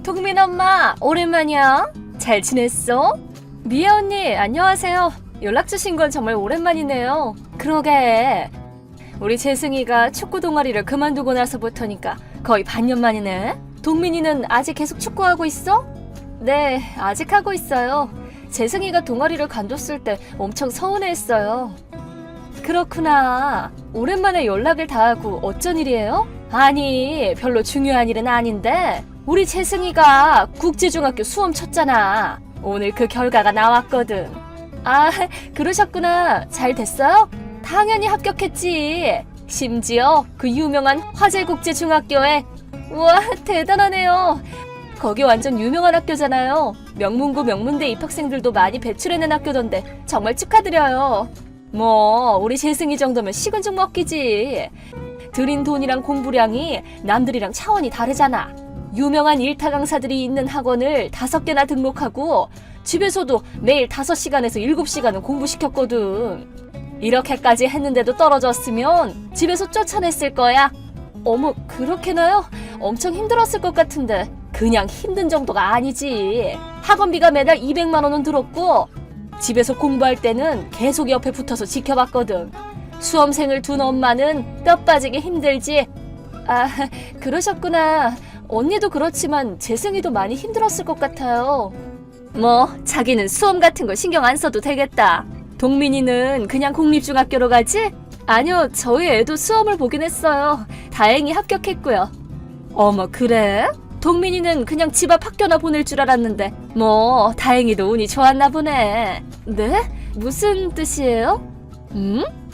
동민 엄마, 오랜만이야. 잘 지냈어? 미애 언니, 안녕하세요. 연락 주신 건 정말 오랜만이네요. 그러게. 우리 재승이가 축구 동아리를 그만두고 나서부터니까 거의 반년 만이네. 동민이는 아직 계속 축구하고 있어? 네, 아직 하고 있어요. 재승이가 동아리를 관뒀을 때 엄청 서운해했어요. 그렇구나. 오랜만에 연락을 다 하고 어쩐 일이에요? 아니, 별로 중요한 일은 아닌데 우리 재승이가 국제중학교 수험 쳤잖아. 오늘 그 결과가 나왔거든. 아, 그러셨구나. 잘 됐어요? 당연히 합격했지. 심지어 그 유명한 화재국제중학교에. 우와, 대단하네요. 거기 완전 유명한 학교잖아요. 명문고 명문대 입학생들도 많이 배출해낸 학교던데 정말 축하드려요. 뭐 우리 재승이 정도면 식은 죽 먹기지. 들인 돈이랑 공부량이 남들이랑 차원이 다르잖아. 유명한 일타 강사들이 있는 학원을 5개나 등록하고 집에서도 매일 5시간에서 7시간은 공부시켰거든. 이렇게까지 했는데도 떨어졌으면 집에서 쫓아냈을 거야. 어머, 그렇게나요? 엄청 힘들었을 것 같은데. 그냥 힘든 정도가 아니지. 학원비가 매달 200만 원은 들었고 집에서 공부할 때는 계속 옆에 붙어서 지켜봤거든. 수험생을 둔 엄마는 뼈 빠지게 힘들지. 아, 그러셨구나. 언니도 그렇지만 재승이도 많이 힘들었을 것 같아요. 뭐 자기는 수험 같은 거 신경 안 써도 되겠다. 동민이는 그냥 공립중학교로 가지? 아니요, 저희 애도 수험을 보긴 했어요. 다행히 합격했고요. 어머, 그래? 동민이는 그냥 집 앞 학교나 보낼 줄 알았는데 뭐 다행히도 운이 좋았나 보네. 네? 무슨 뜻이에요?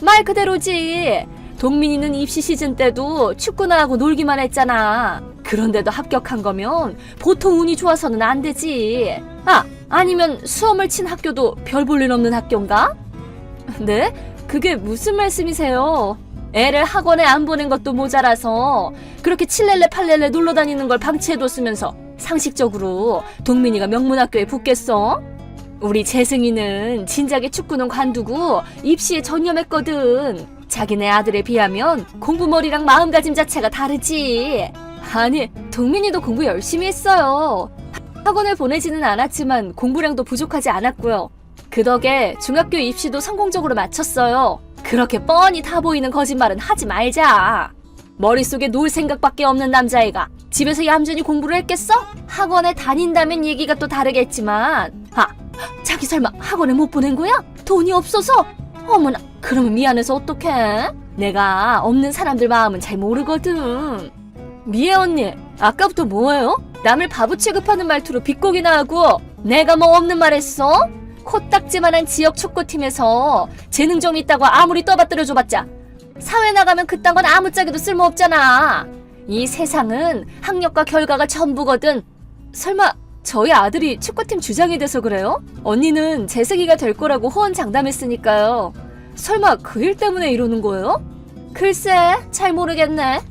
말 그대로지. 동민이는 입시 시즌 때도 축구나 하고 놀기만 했잖아. 그런데도 합격한 거면 보통 운이 좋아서는 안 되지. 아, 아니면 수험을 친 학교도 별 볼 일 없는 학교인가? 네? 그게 무슨 말씀이세요? 애를 학원에 안 보낸 것도 모자라서 그렇게 칠렐레 팔렐레 놀러 다니는 걸 방치해뒀으면서 상식적으로 동민이가 명문학교에 붙겠어? 우리 재승이는 진작에 축구는 관두고 입시에 전념했거든. 자기네 아들에 비하면 공부머리랑 마음가짐 자체가 다르지. 아니, 동민이도 공부 열심히 했어요. 학원을 보내지는 않았지만 공부량도 부족하지 않았고요. 그 덕에 중학교 입시도 성공적으로 마쳤어요. 그렇게 뻔히 다 보이는 거짓말은 하지 말자. 머릿속에 놀 생각밖에 없는 남자애가 집에서 얌전히 공부를 했겠어? 학원에 다닌다면 얘기가 또 다르겠지만. 아, 자기 설마 학원에 못 보낸 거야? 돈이 없어서? 어머나, 그러면 미안해서 어떡해? 내가 없는 사람들 마음은 잘 모르거든. 미애 언니, 아까부터 뭐예요? 남을 바보 취급하는 말투로 비꼬기나 하고 내가 뭐 없는 말 했어? 코딱지만한 지역 축구팀에서 재능 좀 있다고 아무리 떠받들여줘봤자 사회 나가면 그딴 건 아무짝에도 쓸모없잖아. 이 세상은 학력과 결과가 전부거든. 설마 저희 아들이 축구팀 주장이 돼서 그래요? 언니는 재승이가 될 거라고 호언장담했으니까요. 설마 그 일 때문에 이러는 거예요? 글쎄, 잘 모르겠네.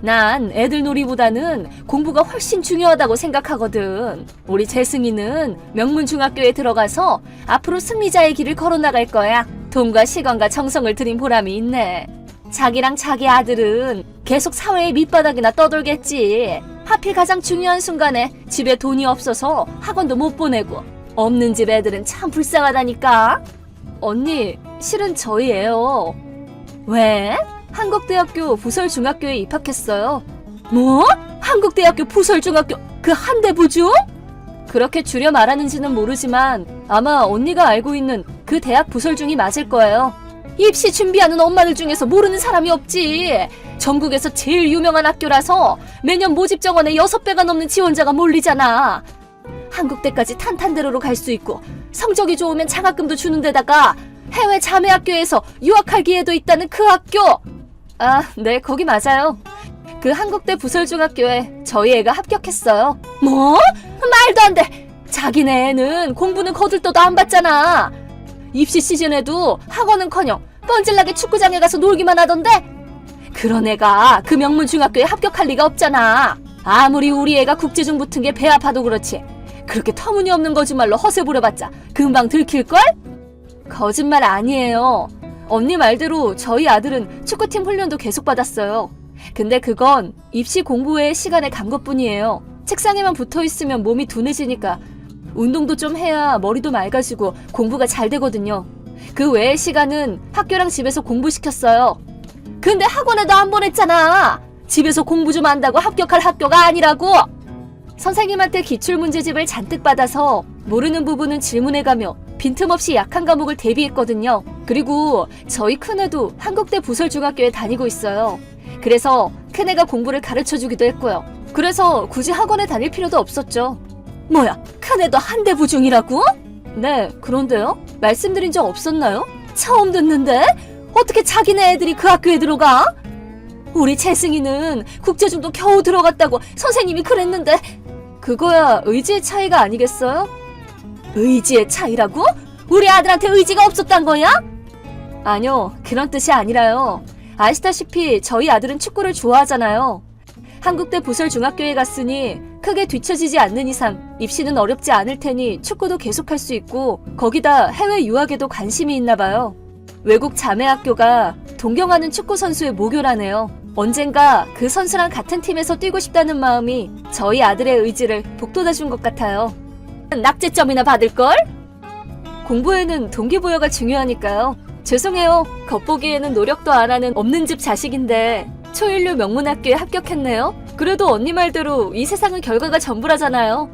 난 애들 놀이보다는 공부가 훨씬 중요하다고 생각하거든. 우리 재승이는 명문중학교에 들어가서 앞으로 승리자의 길을 걸어나갈 거야. 돈과 시간과 정성을 들인 보람이 있네. 자기랑 자기 아들은 계속 사회의 밑바닥이나 떠돌겠지. 하필 가장 중요한 순간에 집에 돈이 없어서 학원도 못 보내고. 없는 집 애들은 참 불쌍하다니까. 언니, 실은 저희 애요. 왜? 한국대학교 부설중학교에 입학했어요. 뭐? 한국대학교 부설중학교 그 한대부중? 그렇게 줄여 말하는지는 모르지만 아마 언니가 알고 있는 그 대학 부설중이 맞을 거예요. 입시 준비하는 엄마들 중에서 모르는 사람이 없지. 전국에서 제일 유명한 학교라서 매년 모집 정원에 6배가 넘는 지원자가 몰리잖아. 한국대까지 탄탄대로로 갈 수 있고 성적이 좋으면 장학금도 주는 데다가 해외 자매학교에서 유학할 기회도 있다는 그 학교. 아, 네, 거기 맞아요. 그 한국대 부설중학교에 저희 애가 합격했어요. 뭐? 말도 안 돼. 자기네 애는 공부는 거들떠도 안 받잖아. 입시 시즌에도 학원은커녕 뻔질나게 축구장에 가서 놀기만 하던데. 그런 애가 그 명문중학교에 합격할 리가 없잖아. 아무리 우리 애가 국제중 붙은 게 배 아파도 그렇지. 그렇게 터무니없는 거짓말로 허세 부려봤자 금방 들킬걸? 거짓말 아니에요. 언니 말대로 저희 아들은 축구팀 훈련도 계속 받았어요. 근데 그건 입시 공부 외의 시간에 간 것뿐이에요. 책상에만 붙어 있으면 몸이 둔해지니까 운동도 좀 해야 머리도 맑아지고 공부가 잘 되거든요. 그 외의 시간은 학교랑 집에서 공부시켰어요. 근데 학원에도 안 보냈잖아. 집에서 공부 좀 한다고 합격할 학교가 아니라고. 선생님한테 기출문제집을 잔뜩 받아서 모르는 부분은 질문해가며 빈틈없이 약한 과목을 대비했거든요. 그리고 저희 큰애도 한국대 부설중학교에 다니고 있어요. 그래서 큰애가 공부를 가르쳐주기도 했고요. 그래서 굳이 학원에 다닐 필요도 없었죠. 뭐야, 큰애도 한대부 중이라고? 네, 그런데요? 말씀드린 적 없었나요? 처음 듣는데? 어떻게 자기네 애들이 그 학교에 들어가? 우리 재승이는 국제중도 겨우 들어갔다고 선생님이 그랬는데 그거야 의지의 차이가 아니겠어요? 의지의 차이라고? 우리 아들한테 의지가 없었단 거야? 아니요, 그런 뜻이 아니라요. 아시다시피 저희 아들은 축구를 좋아하잖아요. 한국대 부설중학교에 갔으니 크게 뒤처지지 않는 이상 입시는 어렵지 않을 테니 축구도 계속할 수 있고 거기다 해외 유학에도 관심이 있나 봐요. 외국 자매학교가 동경하는 축구 선수의 모교라네요. 언젠가 그 선수랑 같은 팀에서 뛰고 싶다는 마음이 저희 아들의 의지를 북돋아준 것 같아요. 낙제점이나 받을걸? 공부에는 동기부여가 중요하니까요. 죄송해요. 겉보기에는 노력도 안 하는 없는 집 자식인데 초일류 명문학교에 합격했네요. 그래도 언니 말대로 이 세상은 결과가 전부라잖아요.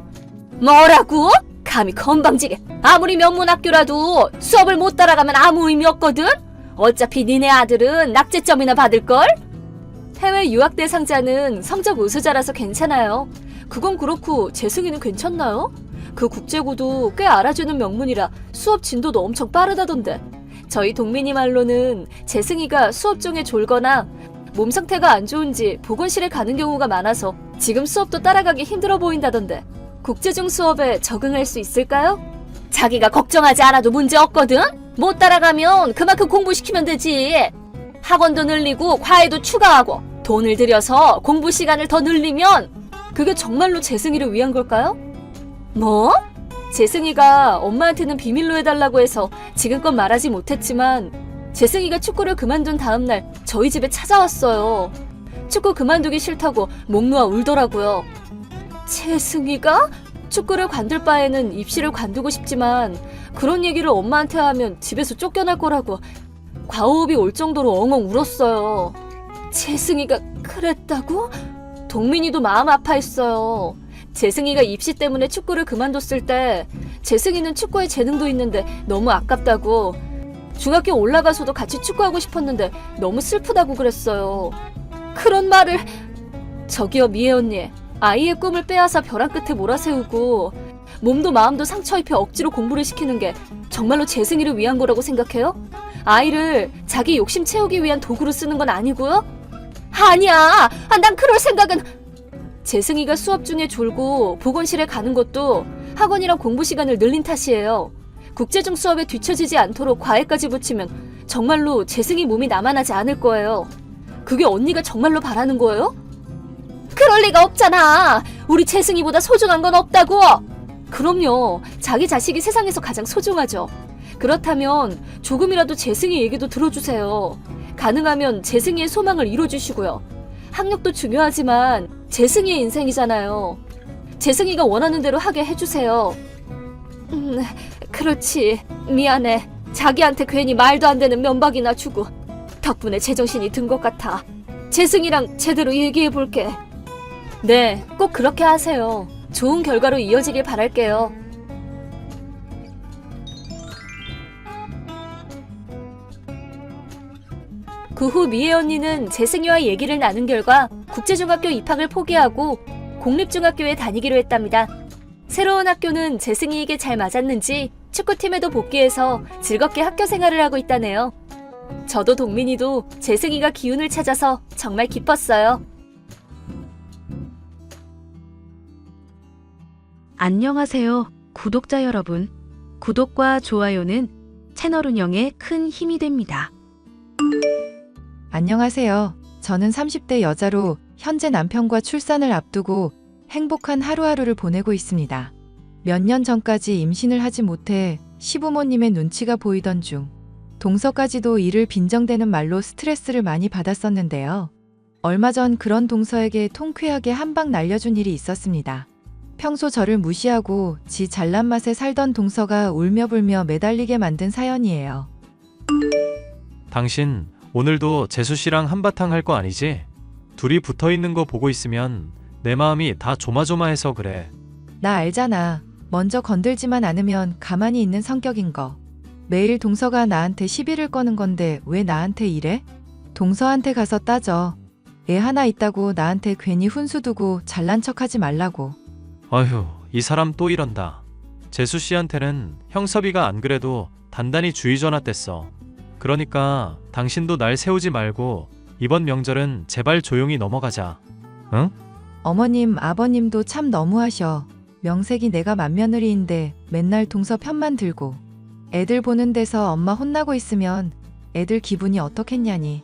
뭐라고? 감히 건방지게. 아무리 명문학교라도 수업을 못 따라가면 아무 의미 없거든? 어차피 니네 아들은 낙제점이나 받을걸? 해외 유학 대상자는 성적 우수자라서 괜찮아요. 그건 그렇고 재승이는 괜찮나요? 그 국제고도 꽤 알아주는 명문이라 수업 진도도 엄청 빠르다던데. 저희 동민이 말로는 재승이가 수업 중에 졸거나 몸 상태가 안 좋은지 보건실에 가는 경우가 많아서 지금 수업도 따라가기 힘들어 보인다던데. 국제중 수업에 적응할 수 있을까요? 자기가 걱정하지 않아도 문제 없거든? 못 따라가면 그만큼 공부시키면 되지. 학원도 늘리고 과외도 추가하고 돈을 들여서 공부 시간을 더 늘리면 그게 정말로 재승이를 위한 걸까요? 뭐? 재승이가 엄마한테는 비밀로 해달라고 해서 지금껏 말하지 못했지만 재승이가 축구를 그만둔 다음날 저희 집에 찾아왔어요. 축구 그만두기 싫다고 목 놓아 울더라고요. 재승이가? 축구를 관둘 바에는 입시를 관두고 싶지만 그런 얘기를 엄마한테 하면 집에서 쫓겨날 거라고 과호흡이 올 정도로 엉엉 울었어요. 재승이가 그랬다고? 동민이도 마음 아파했어요. 재승이가 입시 때문에 축구를 그만뒀을 때 재승이는 축구에 재능도 있는데 너무 아깝다고, 중학교 올라가서도 같이 축구하고 싶었는데 너무 슬프다고 그랬어요. 그런 말을... 저기요 미애 언니, 아이의 꿈을 빼앗아 벼랑 끝에 몰아세우고 몸도 마음도 상처 입혀 억지로 공부를 시키는 게 정말로 재승이를 위한 거라고 생각해요? 아이를 자기 욕심 채우기 위한 도구로 쓰는 건 아니고요? 아니야! 난 그럴 생각은... 재승이가 수업 중에 졸고 보건실에 가는 것도 학원이랑 공부 시간을 늘린 탓이에요. 국제중 수업에 뒤처지지 않도록 과외까지 붙이면 정말로 재승이 몸이 남아나지 않을 거예요. 그게 언니가 정말로 바라는 거예요? 그럴 리가 없잖아. 우리 재승이보다 소중한 건 없다고. 그럼요. 자기 자식이 세상에서 가장 소중하죠. 그렇다면 조금이라도 재승이 얘기도 들어주세요. 가능하면 재승이의 소망을 이뤄주시고요. 학력도 중요하지만 재승이의 인생이잖아요. 재승이가 원하는 대로 하게 해주세요. 그렇지. 미안해. 자기한테 괜히 말도 안 되는 면박이나 주고 덕분에 제정신이 든 것 같아. 재승이랑 제대로 얘기해볼게. 네, 꼭 그렇게 하세요. 좋은 결과로 이어지길 바랄게요. 그 후 미애 언니는 재승이와 얘기를 나눈 결과 국제중학교 입학을 포기하고 공립중학교에 다니기로 했답니다. 새로운 학교는 재승이에게 잘 맞았는지 축구팀에도 복귀해서 즐겁게 학교 생활을 하고 있다네요. 저도 동민이도 재승이가 기운을 찾아서 정말 기뻤어요. 안녕하세요, 구독자 여러분. 구독과 좋아요는 채널 운영에 큰 힘이 됩니다. 안녕하세요. 저는 30대 여자로 현재 남편과 출산을 앞두고 행복한 하루하루를 보내고 있습니다. 몇 년 전까지 임신을 하지 못해 시부모님의 눈치가 보이던 중 동서까지도 일을 빈정대는 말로 스트레스를 많이 받았었는데요. 얼마 전 그런 동서에게 통쾌하게 한 방 날려준 일이 있었습니다. 평소 저를 무시하고 지 잘난 맛에 살던 동서가 울며불며 매달리게 만든 사연이에요. 당신 오늘도 재수 씨랑 한바탕 할 거 아니지? 둘이 붙어 있는 거 보고 있으면 내 마음이 다 조마조마해서 그래. 나 알잖아. 먼저 건들지만 않으면 가만히 있는 성격인 거. 매일 동서가 나한테 시비를 거는 건데 왜 나한테 이래? 동서한테 가서 따져. 애 하나 있다고 나한테 괜히 훈수 두고 잘난 척하지 말라고. 어휴, 이 사람 또 이런다. 재수 씨한테는 형섭이가 안 그래도 단단히 주의 전화 뗐어. 그러니까 당신도 날 세우지 말고 이번 명절은 제발 조용히 넘어가자. 응? 어머님, 아버님도 참 너무하셔. 명색이 내가 맏며느리인데 맨날 동서 편만 들고. 애들 보는 데서 엄마 혼나고 있으면 애들 기분이 어떻겠냐니.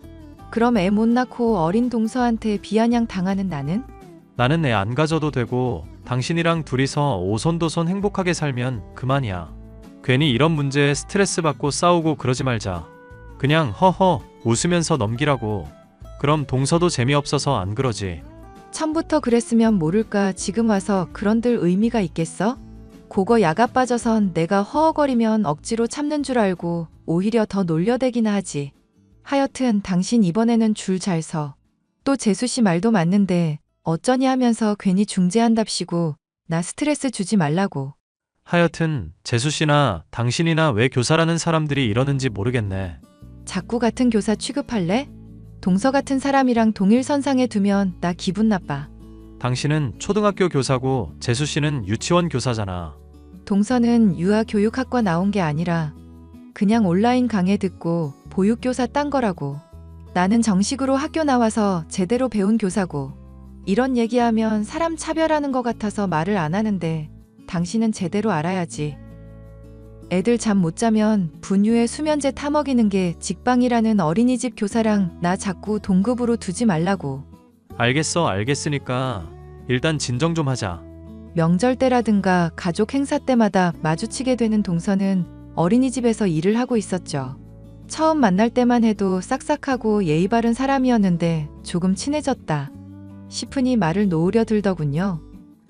그럼 애 못 낳고 어린 동서한테 비아냥 당하는 나는? 나는 애 안 가져도 되고 당신이랑 둘이서 오손도손 행복하게 살면 그만이야. 괜히 이런 문제에 스트레스 받고 싸우고 그러지 말자. 그냥 허허 웃으면서 넘기라고. 그럼 동서도 재미없어서 안 그러지. 처음부터 그랬으면 모를까 지금 와서 그런들 의미가 있겠어? 고거 야가 빠져선 내가 허허거리면 억지로 참는 줄 알고 오히려 더 놀려대기나 하지. 하여튼 당신 이번에는 줄 잘 서. 또 재수씨 말도 맞는데 어쩌니 하면서 괜히 중재한답시고 나 스트레스 주지 말라고. 하여튼 재수 씨나 당신이나 왜 교사라는 사람들이 이러는지 모르겠네. 자꾸 같은 교사 취급할래? 동서 같은 사람이랑 동일 선상에 두면 나 기분 나빠. 당신은 초등학교 교사고 재수 씨는 유치원 교사잖아. 동서는 유아교육학과 나온 게 아니라 그냥 온라인 강의 듣고 보육교사 딴 거라고. 나는 정식으로 학교 나와서 제대로 배운 교사고. 이런 얘기하면 사람 차별하는 것 같아서 말을 안 하는데 당신은 제대로 알아야지. 애들 잠 못 자면 분유에 수면제 타먹이는 게 직방이라는 어린이집 교사랑 나 자꾸 동급으로 두지 말라고. 알겠어, 알겠으니까 일단 진정 좀 하자. 명절 때라든가 가족 행사 때마다 마주치게 되는 동서는 어린이집에서 일을 하고 있었죠. 처음 만날 때만 해도 싹싹하고 예의 바른 사람이었는데 조금 친해졌다 싶으니 말을 놓으려 들더군요.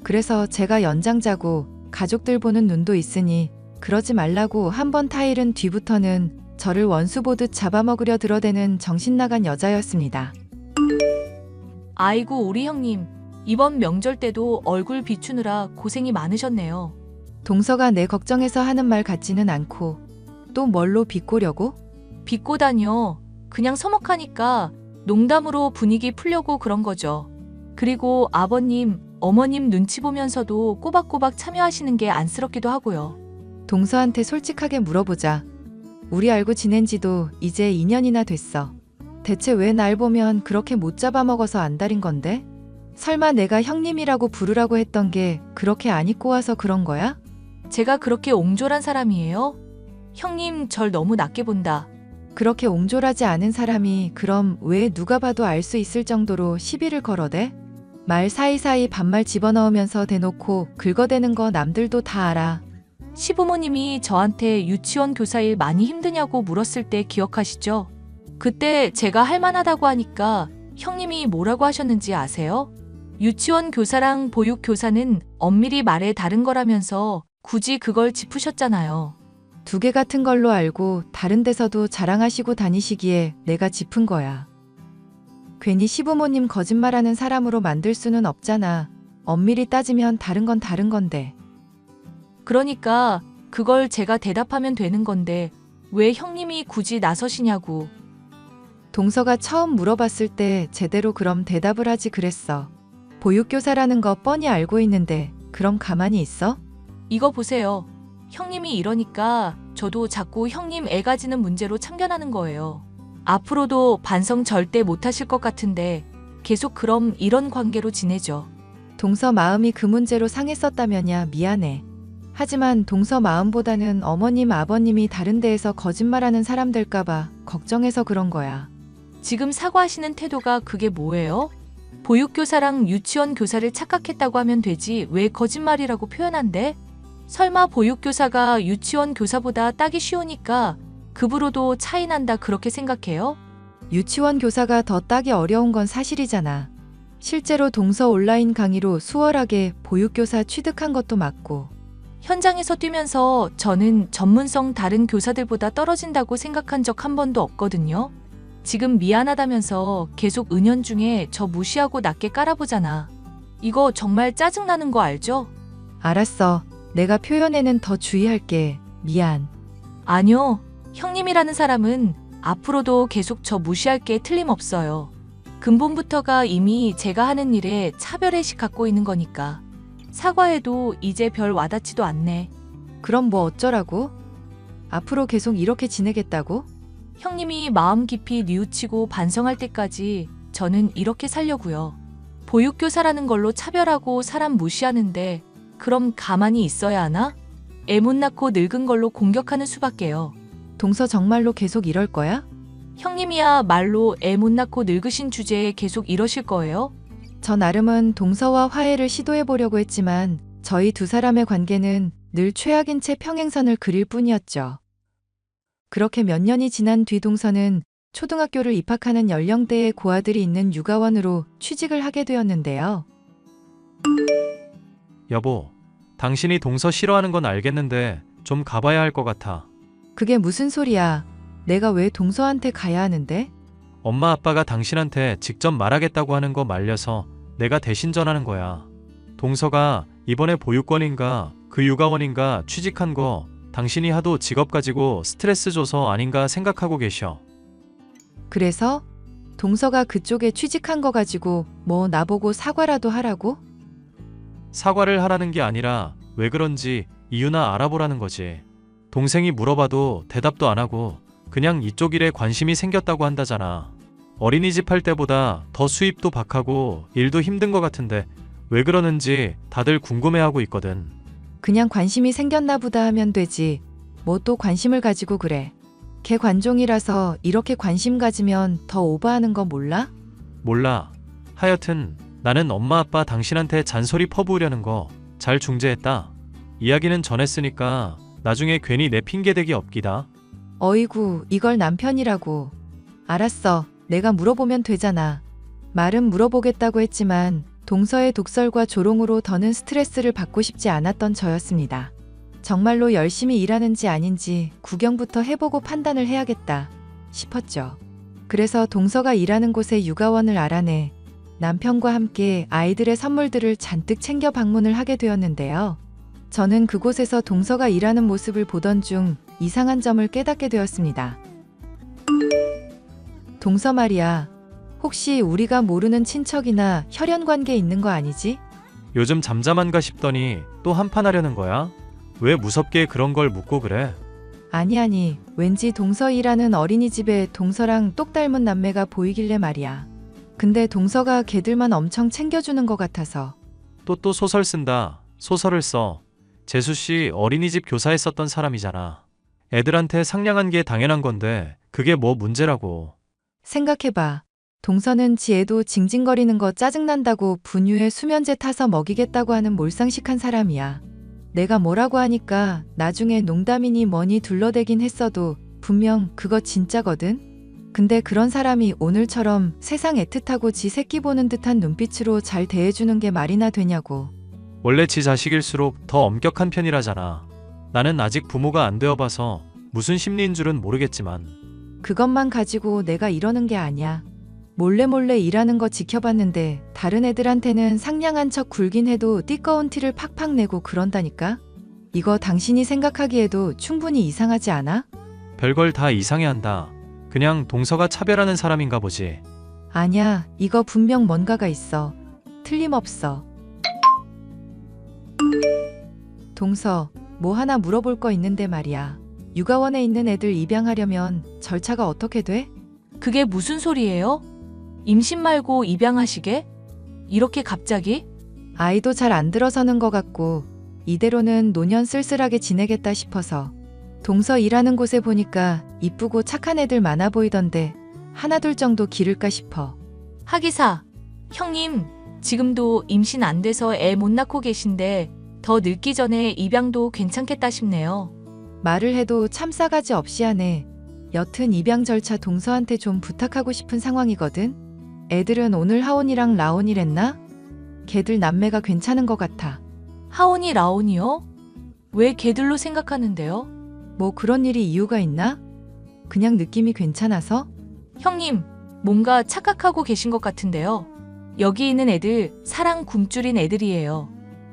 그래서 제가 연장자고 가족들 보는 눈도 있으니 그러지 말라고 한 번 타일은 뒤부터는 저를 원수 보듯 잡아먹으려 들어대는 정신나간 여자였습니다. 아이고 우리 형님, 이번 명절 때도 얼굴 비추느라 고생이 많으셨네요. 동서가 내 걱정해서 하는 말 같지는 않고 또 뭘로 비꼬려고? 비꼬다니요. 그냥 서먹하니까 농담으로 분위기 풀려고 그런 거죠. 그리고 아버님, 어머님 눈치 보면서도 꼬박꼬박 참여하시는 게 안쓰럽기도 하고요. 동서한테 솔직하게 물어보자. 우리 알고 지낸 지도 이제 2년이나 됐어. 대체 왜 날 보면 그렇게 못 잡아먹어서 안달인 건데? 설마 내가 형님이라고 부르라고 했던 게 그렇게 안 입고 와서 그런 거야? 제가 그렇게 옹졸한 사람이에요? 형님 절 너무 낮게 본다. 그렇게 옹졸하지 않은 사람이 그럼 왜 누가 봐도 알 수 있을 정도로 시비를 걸어대? 말 사이사이 반말 집어넣으면서 대놓고 긁어대는 거 남들도 다 알아. 시부모님이 저한테 유치원 교사 일 많이 힘드냐고 물었을 때 기억하시죠? 그때 제가 할만하다고 하니까 형님이 뭐라고 하셨는지 아세요? 유치원 교사랑 보육 교사는 엄밀히 말해 다른 거라면서 굳이 그걸 짚으셨잖아요. 두 개 같은 걸로 알고 다른 데서도 자랑하시고 다니시기에 내가 짚은 거야. 괜히 시부모님 거짓말하는 사람으로 만들 수는 없잖아. 엄밀히 따지면 다른 건 다른 건데. 그러니까 그걸 제가 대답하면 되는 건데 왜 형님이 굳이 나서시냐고. 동서가 처음 물어봤을 때 제대로 그럼 대답을 하지 그랬어. 보육교사라는 거 뻔히 알고 있는데 그럼 가만히 있어? 이거 보세요. 형님이 이러니까 저도 자꾸 형님 애 가지는 문제로 참견하는 거예요. 앞으로도 반성 절대 못하실 것 같은데 계속 그럼 이런 관계로 지내죠. 동서 마음이 그 문제로 상했었다면야 미안해. 하지만 동서 마음보다는 어머님 아버님이 다른 데에서 거짓말하는 사람 될까봐 걱정해서 그런 거야. 지금 사과하시는 태도가 그게 뭐예요? 보육교사랑 유치원 교사를 착각했다고 하면 되지 왜 거짓말이라고 표현한대? 설마 보육교사가 유치원 교사보다 따기 쉬우니까 급으로도 차이 난다 그렇게 생각해요? 유치원 교사가 더 따기 어려운 건 사실이잖아. 실제로 동서 온라인 강의로 수월하게 보육교사 취득한 것도 맞고. 현장에서 뛰면서 저는 전문성 다른 교사들보다 떨어진다고 생각한 적 한 번도 없거든요. 지금 미안하다면서 계속 은연중에 저 무시하고 낮게 깔아보잖아. 이거 정말 짜증나는 거 알죠? 알았어. 내가 표현에는 더 주의할게. 미안. 아니요. 형님이라는 사람은 앞으로도 계속 저 무시할 게 틀림없어요. 근본부터가 이미 제가 하는 일에 차별의식 갖고 있는 거니까. 사과해도 이제 별 와닿지도 않네. 그럼 뭐 어쩌라고? 앞으로 계속 이렇게 지내겠다고? 형님이 마음 깊이 뉘우치고 반성할 때까지 저는 이렇게 살려고요. 보육교사라는 걸로 차별하고 사람 무시하는데 그럼 가만히 있어야 하나? 애 못 낳고 늙은 걸로 공격하는 수밖에요. 동서 정말로 계속 이럴 거야? 형님이야 말로 애 못 낳고 늙으신 주제에 계속 이러실 거예요? 저 나름은 동서와 화해를 시도해 보려고 했지만 저희 두 사람의 관계는 늘 최악인 채 평행선을 그릴 뿐이었죠. 그렇게 몇 년이 지난 뒤 동서는 초등학교를 입학하는 연령대의 고아들이 있는 육아원으로 취직을 하게 되었는데요. 여보, 당신이 동서 싫어하는 건 알겠는데 좀 가봐야 할 것 같아. 그게 무슨 소리야? 내가 왜 동서한테 가야 하는데? 엄마 아빠가 당신한테 직접 말하겠다고 하는 거 말려서 내가 대신 전하는 거야. 동서가 이번에 보육원인가 그 육아원인가 취직한 거 당신이 하도 직업 가지고 스트레스 줘서 아닌가 생각하고 계셔. 그래서 동서가 그쪽에 취직한 거 가지고 뭐 나보고 사과라도 하라고? 사과를 하라는 게 아니라 왜 그런지 이유나 알아보라는 거지. 동생이 물어봐도 대답도 안 하고 그냥 이쪽 일에 관심이 생겼다고 한다잖아. 어린이집 할 때보다 더 수입도 박하고 일도 힘든 것 같은데 왜 그러는지 다들 궁금해하고 있거든. 그냥 관심이 생겼나 보다 하면 되지. 뭐 또 관심을 가지고 그래. 걔 관종이라서 이렇게 관심 가지면 더 오버하는 거 몰라? 몰라. 하여튼 나는 엄마 아빠 당신한테 잔소리 퍼부으려는 거 잘 중재했다. 이야기는 전했으니까 나중에 괜히 내 핑계대기 없기다. 어이구, 이걸 남편이라고. 알았어. 내가 물어보면 되잖아. 말은 물어보겠다고 했지만 동서의 독설과 조롱으로 더는 스트레스를 받고 싶지 않았던 저였습니다. 정말로 열심히 일하는지 아닌지 구경부터 해보고 판단을 해야겠다 싶었죠. 그래서 동서가 일하는 곳의 육아원을 알아내 남편과 함께 아이들의 선물들을 잔뜩 챙겨 방문을 하게 되었는데요. 저는 그곳에서 동서가 일하는 모습을 보던 중 이상한 점을 깨닫게 되었습니다. 동서 말이야. 혹시 우리가 모르는 친척이나 혈연 관계 있는 거 아니지? 요즘 잠잠한가 싶더니 또 한판 하려는 거야? 왜 무섭게 그런 걸 묻고 그래? 아니, 왠지 동서 일하는 어린이집에 동서랑 똑 닮은 남매가 보이길래 말이야. 근데 동서가 걔들만 엄청 챙겨주는 것 같아서. 또 소설 쓴다. 소설을 써. 재수씨 어린이집 교사했었던 사람이잖아. 애들한테 상냥한 게 당연한 건데 그게 뭐 문제라고. 생각해봐. 동서는 지 애도 징징거리는 거 짜증난다고 분유에 수면제 타서 먹이겠다고 하는 몰상식한 사람이야. 내가 뭐라고 하니까 나중에 농담이니 뭐니 둘러대긴 했어도 분명 그거 진짜거든? 근데 그런 사람이 오늘처럼 세상 애틋하고 지 새끼 보는 듯한 눈빛으로 잘 대해주는 게 말이나 되냐고. 원래 지 자식일수록 더 엄격한 편이라잖아. 나는 아직 부모가 안 되어봐서 무슨 심리인 줄은 모르겠지만. 그것만 가지고 내가 이러는 게 아니야. 몰래 일하는 거 지켜봤는데 다른 애들한테는 상냥한 척 굴긴 해도 띠꺼운 티를 팍팍 내고 그런다니까? 이거 당신이 생각하기에도 충분히 이상하지 않아? 별걸 다 이상해한다. 그냥 동서가 차별하는 사람인가 보지. 아니야, 이거 분명 뭔가가 있어. 틀림없어. 동서, 뭐 하나 물어볼 거 있는데 말이야. 육아원에 있는 애들 입양하려면 절차가 어떻게 돼? 그게 무슨 소리예요? 임신 말고 입양하시게? 이렇게 갑자기? 아이도 잘 안 들어서는 것 같고 이대로는 노년 쓸쓸하게 지내겠다 싶어서. 동서 일하는 곳에 보니까 이쁘고 착한 애들 많아 보이던데 하나둘 정도 기를까 싶어. 하기사, 형님, 지금도 임신 안 돼서 애 못 낳고 계신데 더 늙기 전에 입양도 괜찮겠다 싶네요. 말을 해도 참 싸가지 없이 하네. 여튼 입양 절차 동서한테 좀 부탁하고 싶은 상황이거든. 애들은 오늘 하온이랑 라온이랬나? 걔들 남매가 괜찮은 것 같아. 하온이 라온이요? 왜 걔들로 생각하는데요? 뭐 그런 일이 이유가 있나? 그냥 느낌이 괜찮아서? 형님, 뭔가 착각하고 계신 것 같은데요. 여기 있는 애들 사랑 굶주린 애들이에요.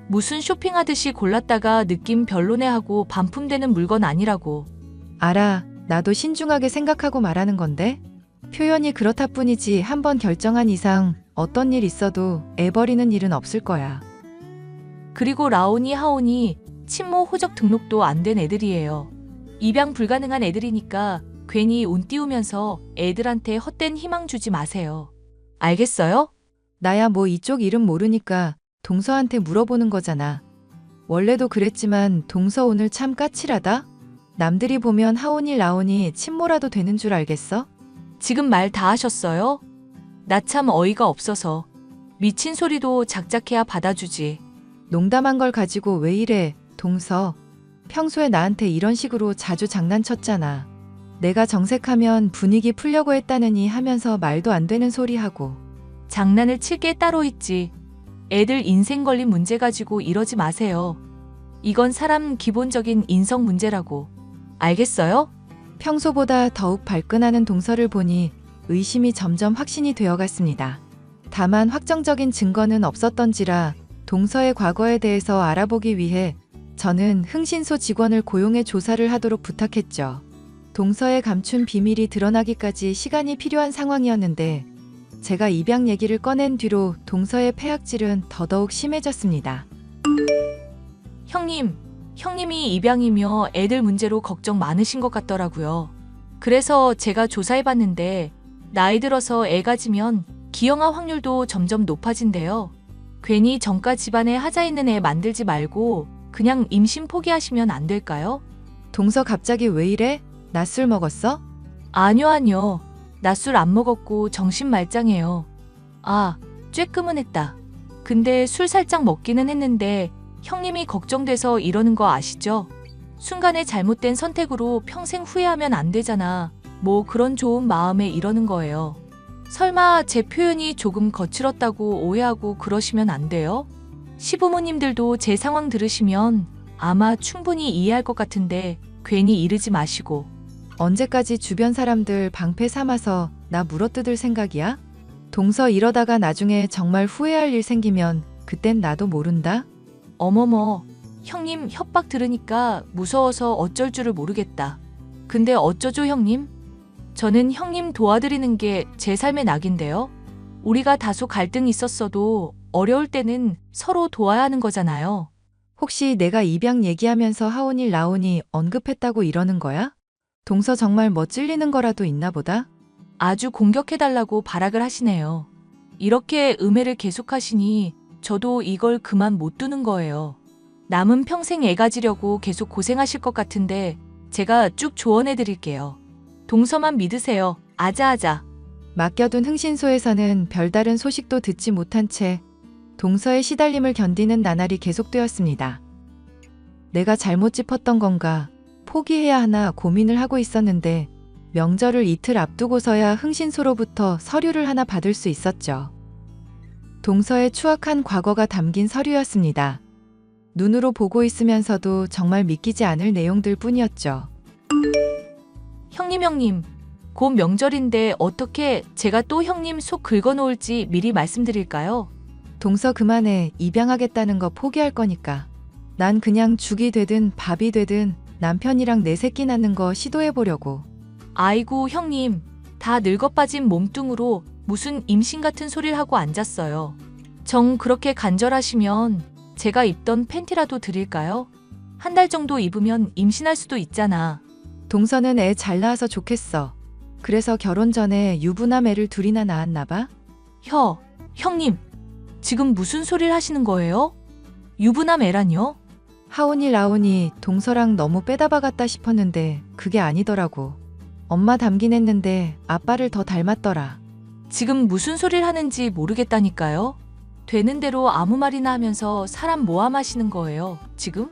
무슨 쇼핑하듯이 골랐다가 느낌 별로네 하고 반품되는 물건 아니라고. 알아. 나도 신중하게 생각하고 말하는 건데. 표현이 그렇다 뿐이지 한번 결정한 이상 어떤 일 있어도 애 버리는 일은 없을 거야. 그리고 라온이 하온이 친모 호적 등록도 안 된 애들이에요. 입양 불가능한 애들이니까 괜히 운 띄우면서 애들한테 헛된 희망 주지 마세요. 알겠어요? 나야 뭐 이쪽 이름 모르니까 동서한테 물어보는 거잖아. 원래도 그랬지만 동서 오늘 참 까칠하다? 남들이 보면 하온이 라온이 친모라도 되는 줄 알겠어? 지금 말 다 하셨어요? 나 참 어이가 없어서. 미친 소리도 작작해야 받아주지. 농담한 걸 가지고 왜 이래, 동서. 평소에 나한테 이런 식으로 자주 장난쳤잖아. 내가 정색하면 분위기 풀려고 했다느니 하면서 말도 안 되는 소리 하고. 장난을 칠 게 따로 있지. 애들 인생 걸린 문제 가지고 이러지 마세요. 이건 사람 기본적인 인성 문제라고. 알겠어요? 평소보다 더욱 발끈하는 동서를 보니 의심이 점점 확신이 되어갔습니다. 다만 확정적인 증거는 없었던지라 동서의 과거에 대해서 알아보기 위해 저는 흥신소 직원을 고용해 조사를 하도록 부탁했죠. 동서의 감춘 비밀이 드러나기까지 시간이 필요한 상황이었는데 제가 입양 얘기를 꺼낸 뒤로 동서의 폐악질은 더더욱 심해졌습니다. 형님이 입양이며 애들 문제로 걱정 많으신 것 같더라고요. 그래서 제가 조사해봤는데 나이 들어서 애 가지면 기형아 확률도 점점 높아진대요. 괜히 정가 집안에 하자 있는 애 만들지 말고 그냥 임신 포기하시면 안 될까요? 동서 갑자기 왜 이래? 낮술 먹었어? 아니요. 나 술 안 먹었고 정신 말짱해요. 아, 쬐끔은 했다. 근데 술 살짝 먹기는 했는데 형님이 걱정돼서 이러는 거 아시죠? 순간의 잘못된 선택으로 평생 후회하면 안 되잖아. 뭐 그런 좋은 마음에 이러는 거예요. 설마 제 표현이 조금 거칠었다고 오해하고 그러시면 안 돼요? 시부모님들도 제 상황 들으시면 아마 충분히 이해할 것 같은데 괜히 이르지 마시고. 언제까지 주변 사람들 방패 삼아서 나 물어뜯을 생각이야? 동서 이러다가 나중에 정말 후회할 일 생기면 그땐 나도 모른다? 어머머, 형님 협박 들으니까 무서워서 어쩔 줄을 모르겠다. 근데 어쩌죠 형님? 저는 형님 도와드리는 게 제 삶의 낙인데요. 우리가 다소 갈등이 있었어도 어려울 때는 서로 도와야 하는 거잖아요. 혹시 내가 입양 얘기하면서 하온이 라온이 언급했다고 이러는 거야? 동서 정말 뭐 찔리는 거라도 있나 보다? 아주 공격해달라고 발악을 하시네요. 이렇게 음해를 계속하시니 저도 이걸 그만 못 두는 거예요. 남은 평생 애 가지려고 계속 고생하실 것 같은데 제가 쭉 조언해드릴게요. 동서만 믿으세요. 아자아자. 맡겨둔 흥신소에서는 별다른 소식도 듣지 못한 채 동서의 시달림을 견디는 나날이 계속되었습니다. 내가 잘못 짚었던 건가, 포기해야 하나 고민을 하고 있었는데 명절을 이틀 앞두고서야 흥신소로부터 서류를 하나 받을 수 있었죠. 동서의 추악한 과거가 담긴 서류였습니다. 눈으로 보고 있으면서도 정말 믿기지 않을 내용들 뿐이었죠. 형님, 곧 명절인데 어떻게 제가 또 형님 속 긁어놓을지 미리 말씀드릴까요? 동서 그만해. 입양하겠다는 거 포기할 거니까. 난 그냥 죽이 되든 밥이 되든 남편이랑 내 새끼 낳는 거 시도해보려고. 아이고 형님, 다 늙어빠진 몸뚱으로 무슨 임신 같은 소리를 하고 앉았어요. 정 그렇게 간절하시면 제가 입던 팬티라도 드릴까요? 한 달 정도 입으면 임신할 수도 있잖아. 동서는 애 잘 낳아서 좋겠어. 그래서 결혼 전에 유부남 애를 둘이나 낳았나 봐? 형님, 지금 무슨 소리를 하시는 거예요? 유부남 애라뇨? 하온이 라온이 동서랑 너무 빼다 박았다 싶었는데 그게 아니더라고. 엄마 닮긴 했는데 아빠를 더 닮았더라. 지금 무슨 소리를 하는지 모르겠다니까요. 되는 대로 아무 말이나 하면서 사람 모함하시는 거예요, 지금?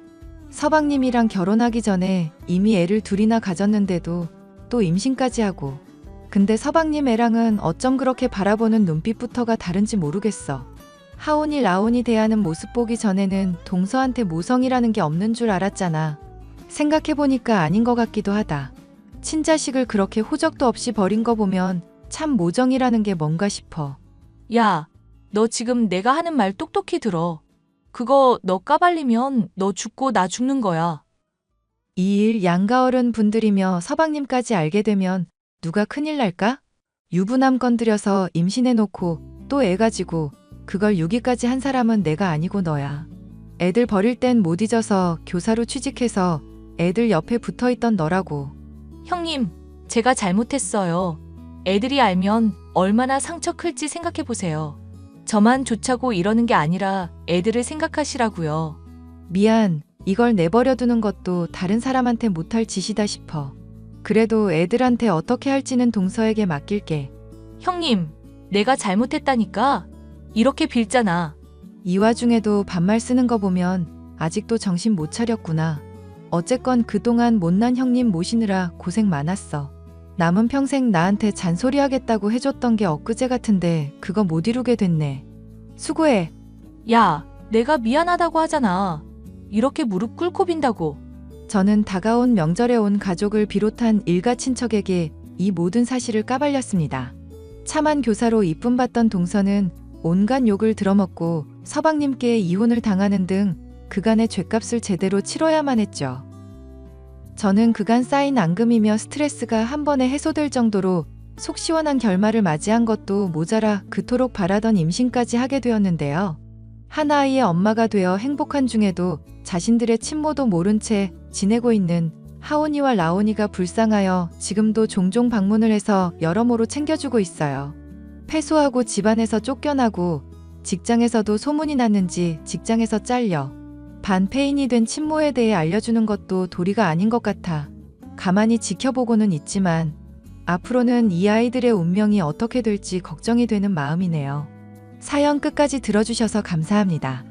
서방님이랑 결혼하기 전에 이미 애를 둘이나 가졌는데도 또 임신까지 하고. 근데 서방님 애랑은 어쩜 그렇게 바라보는 눈빛부터가 다른지 모르겠어. 하온이 라온이 대하는 모습 보기 전에는 동서한테 모성이라는 게 없는 줄 알았잖아. 생각해보니까 아닌 것 같기도 하다. 친자식을 그렇게 호적도 없이 버린 거 보면 참 모정이라는 게 뭔가 싶어. 야, 너 지금 내가 하는 말 똑똑히 들어. 그거 너 까발리면 너 죽고 나 죽는 거야. 이 일 양가어른 분들이며 서방님까지 알게 되면 누가 큰일 날까? 유부남 건드려서 임신해놓고 또 애 가지고 그걸 유기까지 한 사람은 내가 아니고 너야. 애들 버릴 땐 못 잊어서 교사로 취직해서 애들 옆에 붙어있던 너라고. 형님, 제가 잘못했어요. 애들이 알면 얼마나 상처 클지 생각해보세요. 저만 좋자고 이러는 게 아니라 애들을 생각하시라고요. 미안, 이걸 내버려두는 것도 다른 사람한테 못할 짓이다 싶어. 그래도 애들한테 어떻게 할지는 동서에게 맡길게. 형님, 내가 잘못했다니까? 이렇게 빌잖아. 이 와중에도 반말 쓰는 거 보면 아직도 정신 못 차렸구나. 어쨌건 그동안 못난 형님 모시느라 고생 많았어. 남은 평생 나한테 잔소리하겠다고 해줬던 게 엊그제 같은데 그거 못 이루게 됐네. 수고해. 야, 내가 미안하다고 하잖아. 이렇게 무릎 꿇고 빈다고. 저는 다가온 명절에 온 가족을 비롯한 일가 친척에게 이 모든 사실을 까발렸습니다. 참한 교사로 이쁨 받던 동서는 온갖 욕을 들어먹고 서방님께 이혼을 당하는 등 그간의 죗값을 제대로 치러야만 했죠. 저는 그간 쌓인 앙금이며 스트레스가 한 번에 해소될 정도로 속 시원한 결말을 맞이한 것도 모자라 그토록 바라던 임신까지 하게 되었는데요. 한 아이의 엄마가 되어 행복한 중에도 자신들의 친모도 모른 채 지내고 있는 하온이와 라온이가 불쌍하여 지금도 종종 방문을 해서 여러모로 챙겨주고 있어요. 패소하고 집안에서 쫓겨나고 직장에서도 소문이 났는지 직장에서 잘려 반폐인이 된 친모에 대해 알려주는 것도 도리가 아닌 것 같아 가만히 지켜보고는 있지만 앞으로는 이 아이들의 운명이 어떻게 될지 걱정이 되는 마음이네요. 사연 끝까지 들어주셔서 감사합니다.